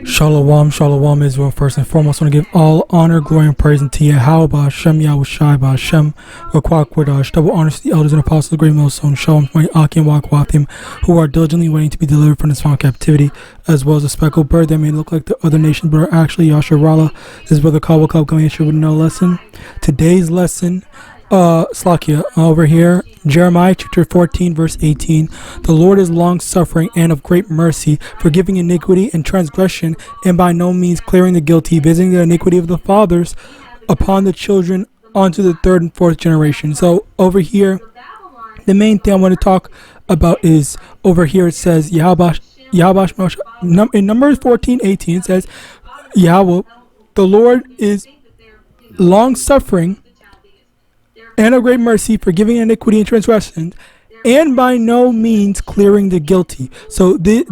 Shalom, shalom, Israel. First and foremost, I want to give all honor, glory, and praise unto YAHAWAH, Hashem, YAHAWASHI, Hashem, Rakwakwadah, double honors to the elders and apostles, the great millstone, Shalom, my Aki and Wakwathim, who are diligently waiting to be delivered from this found captivity, as well as a speckled bird that may look like the other nations, but are actually Yasharallah. This is Brother Kabul Club coming at you with no lesson. Today's lesson, Slakia, over here, Jeremiah chapter 14 verse 18. The Lord is long suffering and of great mercy, forgiving iniquity and transgression, and by no means clearing the guilty, visiting the iniquity of the fathers upon the children onto the third and fourth generation. So over here, the main thing I want to talk about is over here it says Yahawash in Numbers 14:18 it says Yahweh, the Lord is long suffering and of great mercy, forgiving iniquity and transgression, and by no means clearing the guilty. So the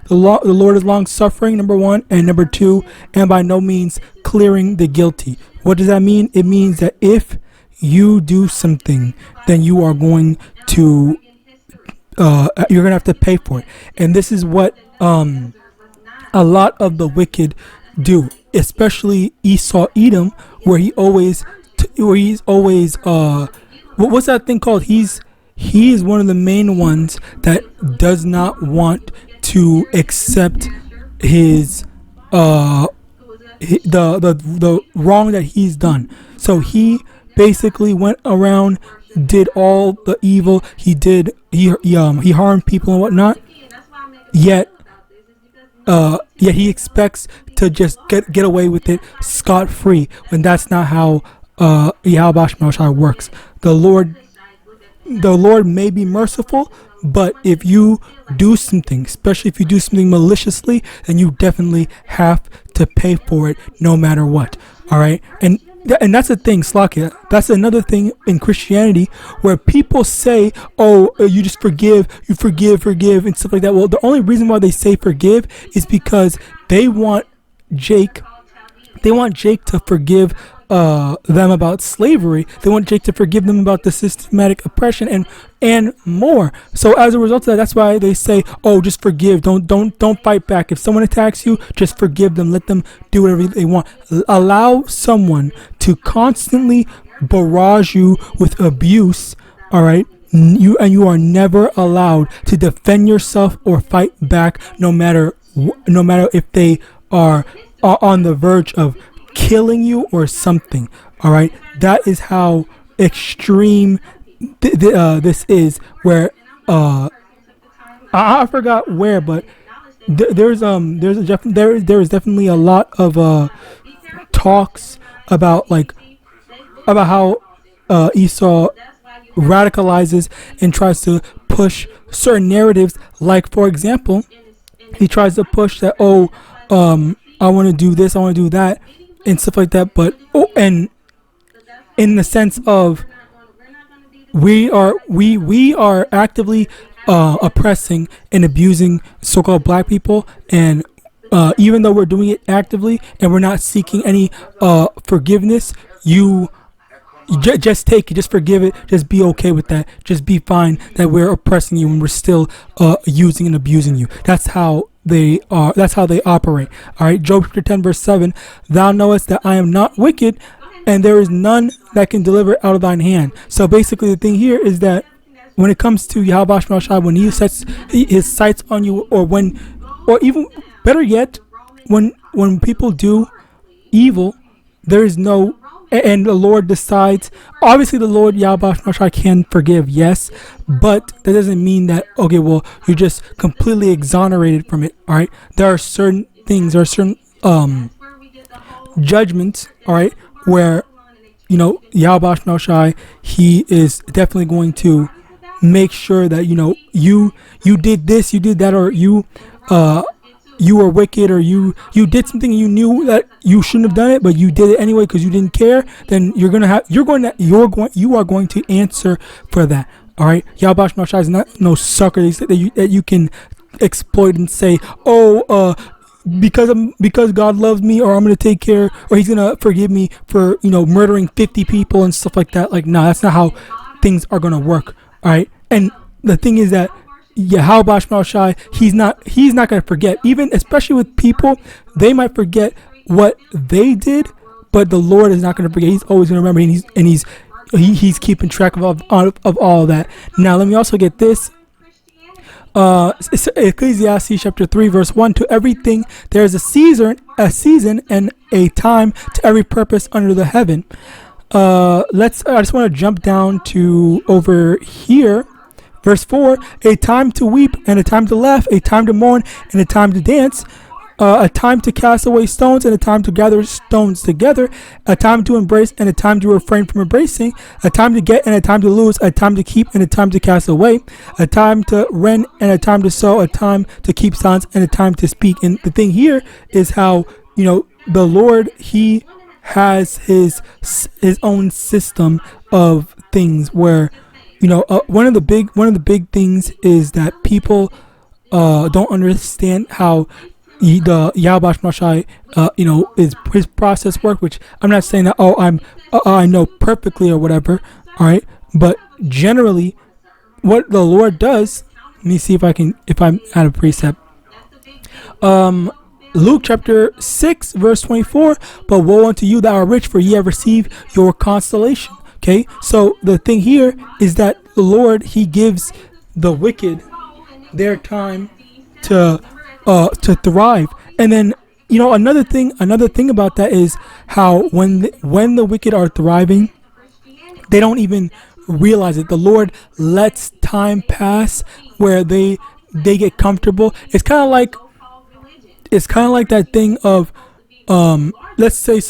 Lord is long suffering, number one, and number two, and by no means clearing the guilty. What does that mean? It means that if you do something, then you are going to you're gonna have to pay for it. And this is what a lot of the wicked do, especially Esau Edom, where he's always what's that thing called? He is one of the main ones that does not want to accept his the wrong that he's done. So he basically went around, did all the evil he did. He harmed people and whatnot. Yet he expects to just get away with it scot-free, when that's not how YAHAWAH works. The Lord may be merciful, but if you do something, especially if you do something maliciously, then you definitely have to pay for it no matter what. All right, and that's the thing, Slakia. That's another thing in Christianity where people say, "Oh, you just forgive, you forgive, and stuff like that." Well, the only reason why they say forgive is because they want Jake to forgive them about slavery. They want Jake to forgive them about the systematic oppression and more. So as a result of that, that's why they say, "Oh, just forgive. Don't fight back. If someone attacks you, just forgive them. Let them do whatever they want." Allow someone to constantly barrage you with abuse. All right. You are never allowed to defend yourself or fight back, no matter if they are on the verge of killing you or something. All right, that is how extreme this is. Where I forgot where, but there is definitely a lot of talks about how Esau radicalizes and tries to push certain narratives. Like, for example, he tries to push that, I want to do this, I want to do that, and stuff like that. But and in the sense of we are actively oppressing and abusing so-called black people, and even though we're doing it actively and we're not seeking any forgiveness, you just take it, just forgive it, just be okay with that, just be fine that we're oppressing you and we're still using and abusing you. That's how they operate. All right, Job chapter 10 verse 7, "Thou knowest that I am not wicked, and there is none that can deliver out of thine hand." So basically the thing here is that when it comes to Yahawash, when he sets his sights on you, or even better yet, when people do evil, there is no, and the Lord decides. Obviously, the Lord Yahawash can forgive, yes, but that doesn't mean that, okay, well, you're just completely exonerated from it. All right, there are certain things, there are certain judgments, all right, where Yahawash, he is definitely going to make sure that you did this, you did that, or you were wicked, or you did something and you knew that you shouldn't have done it, but you did it anyway because you didn't care. Then you are going to answer for that. All right, Yahawash is not no sucker that you can exploit and say, because God loves me, or I'm gonna take care, or He's gonna forgive me for murdering 50 people and stuff like that. Like, no, that's not how things are gonna work. All right, and the thing is that YAHAWASHI, he's not going to forget. Even especially with people, they might forget what they did, but the Lord is not going to forget. He's always going to remember, and he's keeping track of all that. Now let me also get this. Ecclesiastes chapter 3 verse 1, to everything there is a season and a time to every purpose under the heaven. I just want to jump down to over here. Verse 4, a time to weep and a time to laugh, a time to mourn and a time to dance, a time to cast away stones and a time to gather stones together, a time to embrace and a time to refrain from embracing, a time to get and a time to lose, a time to keep and a time to cast away, a time to rend and a time to sow, a time to keep silence and a time to speak. And the thing here is how, the Lord, he has his own system of things where, one of the big things is that people don't understand how the YAHAWASHI, is his process work. Which I'm not saying that I know perfectly or whatever. All right, but generally, what the Lord does. Let me see if I'm out of precept. Luke chapter 6 verse 24. But woe unto you that are rich, for ye have received your consolation. Okay, so the thing here is that the Lord, he gives the wicked their time to thrive. And then, another thing about that is how when the wicked are thriving, they don't even realize it. The Lord lets time pass where they get comfortable. It's kind of like that thing of, let's say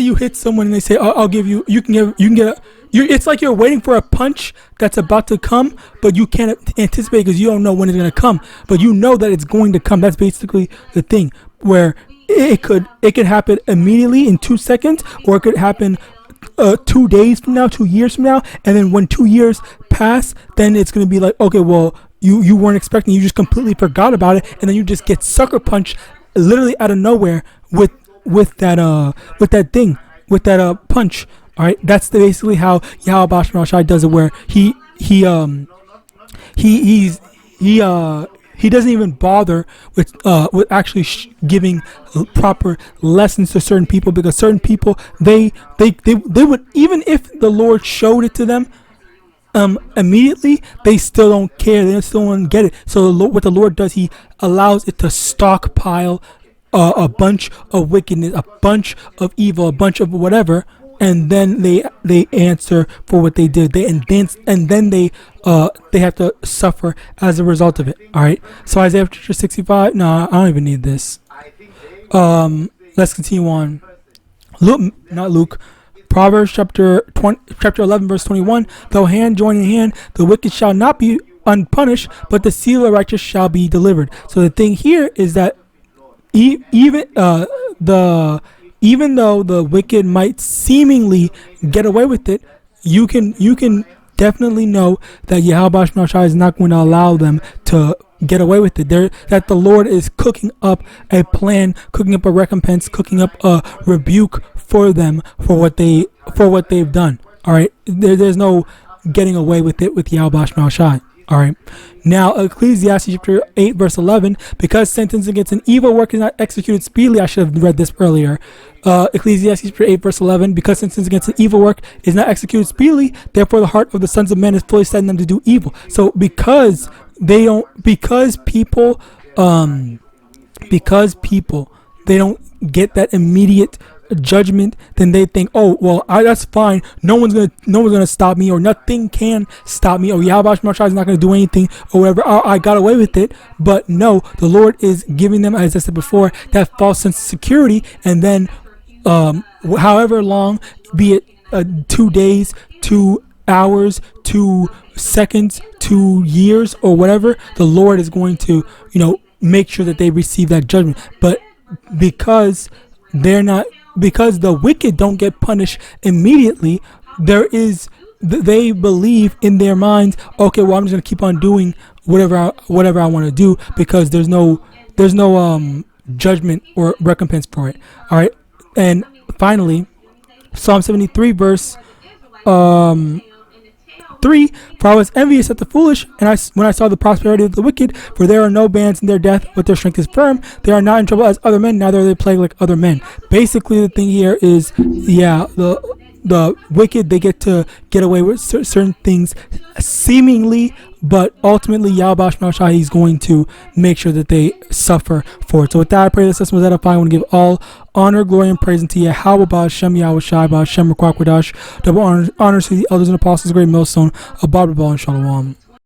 you hit someone and they say, I'll give you, you can get it's like you're waiting for a punch that's about to come, but you can't anticipate because you don't know when it's going to come, but you know that it's going to come. That's basically the thing, where it could happen immediately in 2 seconds, or it could happen 2 days from now, 2 years from now, and then when 2 years pass, then it's going to be like, okay, well, you weren't expecting, you just completely forgot about it, and then you just get sucker punched literally out of nowhere with that punch. All right, that's basically how YAHAWASHI does it, where he doesn't even bother with actually giving proper lessons to certain people, because certain people they would, even if the Lord showed it to them immediately, they still don't care, they still don't get it. So what the Lord does, he allows it to stockpile a bunch of wickedness, a bunch of evil, a bunch of whatever, and then they answer for what they did. They have to suffer as a result of it. All right. So Isaiah chapter 65. No, I don't even need this. Let's continue on. Luke. Proverbs chapter 11 verse 21. Though hand join in hand, the wicked shall not be unpunished, but the seal of righteous shall be delivered. So the thing here is that even though the wicked might seemingly get away with it, you can definitely know that YAHAWASHI is not going to allow them to get away with it. That the Lord is cooking up a plan, cooking up a recompense, cooking up a rebuke for them for what they've done. All right, there's no getting away with it with YAHAWASHI. All right. Now, Ecclesiastes chapter 8 verse 11, because sentence against an evil work is not executed speedily. I should have read this earlier. Ecclesiastes chapter 8 verse 11, because sentence against an evil work is not executed speedily, therefore the heart of the sons of men is fully set in them to do evil. So because people they don't get that immediate judgment, then they think, oh well, that's fine, no one's gonna stop me, or nothing can stop me, or YAHAWASHI is not gonna do anything, or whatever, I got away with it. But no, the Lord is giving them, as I said before, that false sense of security, and then however long, be it 2 days, 2 hours, 2 seconds, 2 years, or whatever, the Lord is going to make sure that they receive that judgment. But because the wicked don't get punished immediately, they believe in their minds, okay, well, I'm just gonna keep on doing whatever I want to do, because there's no judgment or recompense for it. All right. And finally, Psalm 73 verse 3. For I was envious at the foolish, and when I saw the prosperity of the wicked, for there are no bands in their death, but their strength is firm. They are not in trouble as other men, neither are they plagued like other men. Basically, the thing here is, yeah, the wicked, they get to get away with certain things seemingly, but ultimately YAHAWAH is going to make sure that they suffer for it. So with that, I pray this lesson was edifying. I want to give all honor, glory, and praise unto Yahawah, Hashem, Yahawashi, Hashem, Double honors to the elders and apostles, great millstone, above all, and Shalom.